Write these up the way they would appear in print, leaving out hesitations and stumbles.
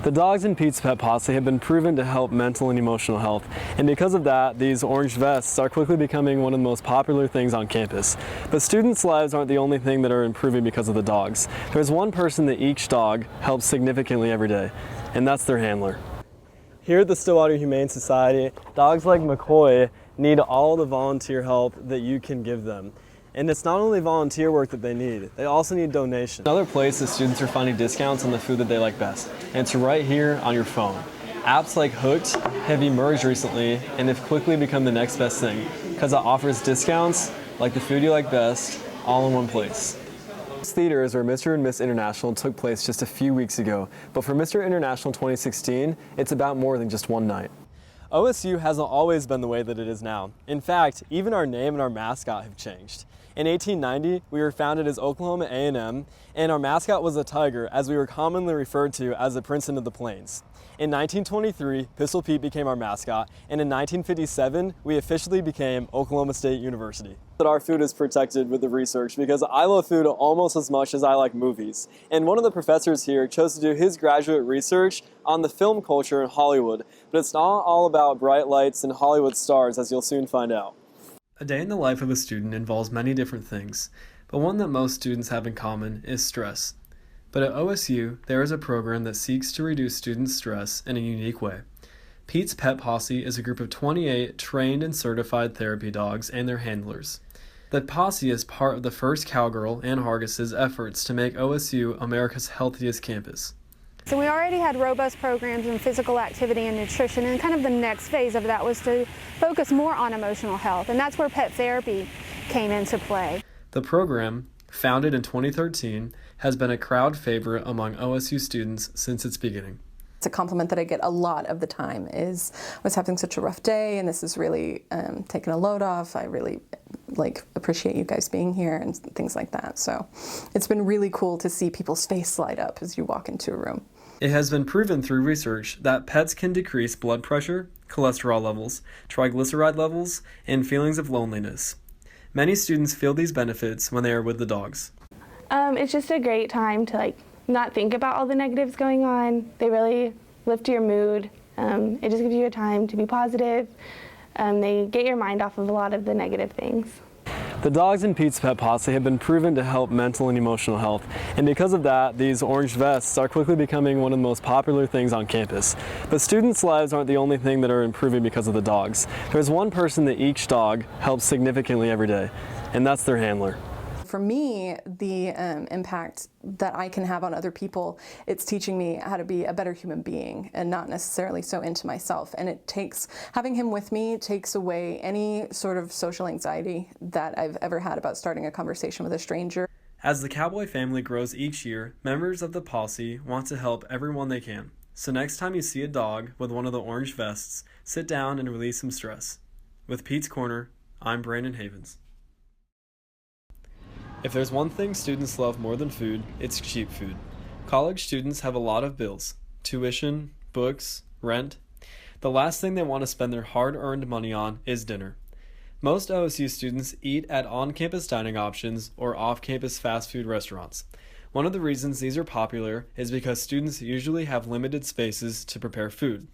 The dogs in Pete's Pet Posse have been proven to help mental and emotional health, and because of that, these orange vests are quickly becoming one of the most popular things on campus. But students' lives aren't the only thing that are improving because of the dogs. There's one person that each dog helps significantly every day, and that's their handler. Here at the Stillwater Humane Society, dogs like McCoy need all the volunteer help that you can give them. And it's not only volunteer work that they need, they also need donations. Another place that students are finding discounts on the food that they like best, and it's right here on your phone. Apps like Hooked have emerged recently and have quickly become the next best thing because it offers discounts like the food you like best all in one place. Theater is where Mr. and Miss International took place just a few weeks ago, but for Mr. International 2016, it's about more than just one night. OSU hasn't always been the way that it is now. In fact, even our name and our mascot have changed. In 1890, we were founded as Oklahoma A&M, and our mascot was a tiger, as we were commonly referred to as the Princeton of the Plains. In 1923, Pistol Pete became our mascot, and in 1957, we officially became Oklahoma State University. That our food is protected with the research because I love food almost as much as I like movies. And one of the professors here chose to do his graduate research on the film culture in Hollywood, but it's not all about bright lights and Hollywood stars, as you'll soon find out. A day in the life of a student involves many different things, but one that most students have in common is stress. But at OSU, there is a program that seeks to reduce students' stress in a unique way. Pete's Pet Posse is a group of 28 trained and certified therapy dogs and their handlers. The posse is part of the First Cowgirl and Hargis' efforts to make OSU America's healthiest campus. So we already had robust programs in physical activity and nutrition, and kind of the next phase of that was to focus more on emotional health, and that's where pet therapy came into play. The program, founded in 2013, has been a crowd favorite among OSU students since its beginning. It's a compliment that I get a lot of the time is, I was having such a rough day and this is really taking a load off. I really appreciate you guys being here and things like that. So it's been really cool to see people's face light up as you walk into a room. It has been proven through research that pets can decrease blood pressure, cholesterol levels, triglyceride levels, and feelings of loneliness. Many students feel these benefits when they are with the dogs. It's just a great time to not think about all the negatives going on. They really lift your mood. It just gives you a time to be positive. They get your mind off of a lot of the negative things. The dogs in Pete's Pet Posse have been proven to help mental and emotional health, and because of that, these orange vests are quickly becoming one of the most popular things on campus. But students' lives aren't the only thing that are improving because of the dogs. There's one person that each dog helps significantly every day, and that's their handler. For me, the impact that I can have on other people, it's teaching me how to be a better human being and not necessarily so into myself. And having him with me takes away any sort of social anxiety that I've ever had about starting a conversation with a stranger. As the Cowboy family grows each year, members of the posse want to help everyone they can. So next time you see a dog with one of the orange vests, sit down and release some stress. With Pete's Corner, I'm Brandon Havens. If there's one thing students love more than food, it's cheap food. College students have a lot of bills: tuition, books, rent. The last thing they want to spend their hard-earned money on is dinner. Most OSU students eat at on-campus dining options or off-campus fast food restaurants. One of the reasons these are popular is because students usually have limited spaces to prepare food.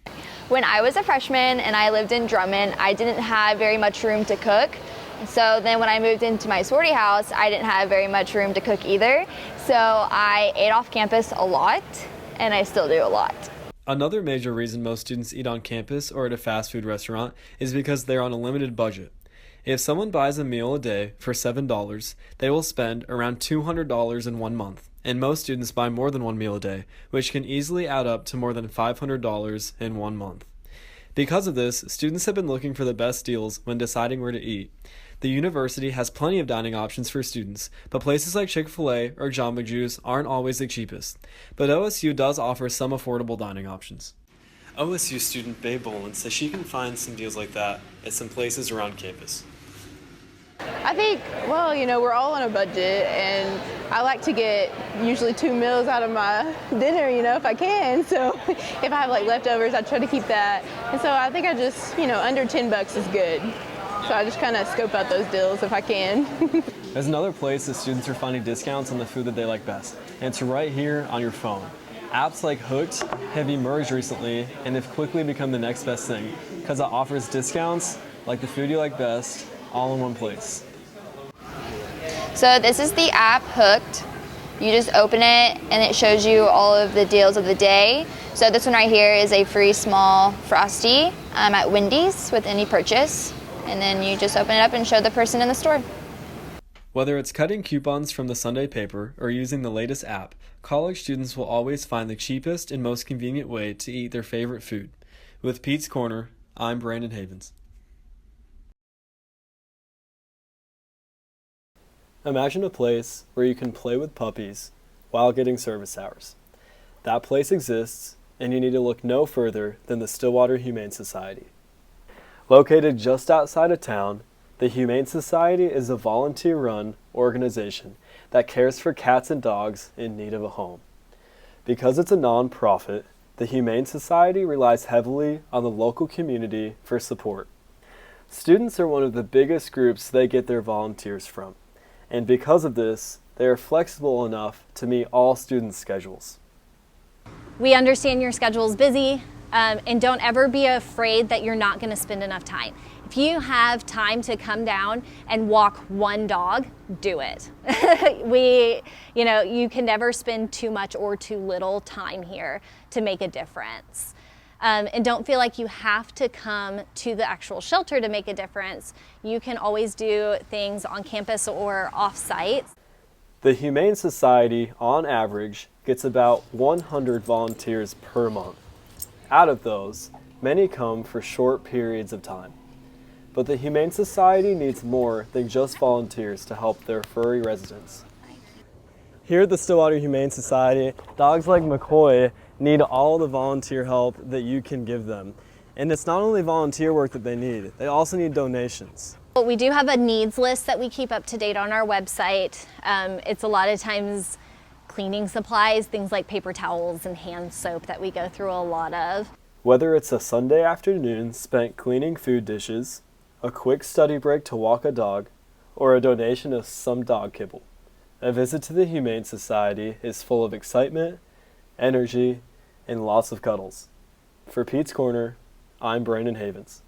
When I was a freshman and I lived in Drummond, I didn't have very much room to cook. So then when I moved into my sorority house, I didn't have very much room to cook either. So I ate off campus a lot, and I still do a lot. Another major reason most students eat on campus or at a fast food restaurant is because they're on a limited budget. If someone buys a meal a day for $7, they will spend around $200 in 1 month. And most students buy more than one meal a day, which can easily add up to more than $500 in 1 month. Because of this, students have been looking for the best deals when deciding where to eat. The university has plenty of dining options for students, but places like Chick-fil-A or Jamba Juice aren't always the cheapest. But OSU does offer some affordable dining options. OSU student Babe Boland says she can find some deals like that at some places around campus. I think, we're all on a budget, and I like to get usually 2 meals out of my dinner, if I can. So if I have leftovers, I try to keep that. And so I think I just, under $10 is good. So I just kind of scope out those deals if I can. There's another place that students are finding discounts on the food that they like best, and it's right here on your phone. Apps like Hooked have emerged recently and have quickly become the next best thing because it offers discounts like the food you like best all in one place. So this is the app Hooked. You just open it and it shows you all of the deals of the day. So this one right here is a free small Frosty at Wendy's with any purchase. And then you just open it up and show the person in the store. Whether it's cutting coupons from the Sunday paper or using the latest app, college students will always find the cheapest and most convenient way to eat their favorite food. With Pete's Corner, I'm Brandon Havens. Imagine a place where you can play with puppies while getting service hours. That place exists, and you need to look no further than the Stillwater Humane Society. Located just outside of town, the Humane Society is a volunteer-run organization that cares for cats and dogs in need of a home. Because it's a non-profit, the Humane Society relies heavily on the local community for support. Students are one of the biggest groups they get their volunteers from, and because of this, they are flexible enough to meet all students' schedules. We understand your schedule is busy, and don't ever be afraid that you're not going to spend enough time. If you have time to come down and walk one dog, do it. You can never spend too much or too little time here to make a difference. And don't feel like you have to come to the actual shelter to make a difference. You can always do things on campus or off-site. The Humane Society, on average, gets about 100 volunteers per month. Out of those, many come for short periods of time. But the Humane Society needs more than just volunteers to help their furry residents. Here at the Stillwater Humane Society, dogs like McCoy need all the volunteer help that you can give them. And it's not only volunteer work that they need, they also need donations. We do have a needs list that we keep up to date on our website. It's a lot of times cleaning supplies, things like paper towels and hand soap that we go through a lot of. Whether it's a Sunday afternoon spent cleaning food dishes, a quick study break to walk a dog, or a donation of some dog kibble, a visit to the Humane Society is full of excitement, energy, and lots of cuddles. For Pete's Corner, I'm Brandon Havens.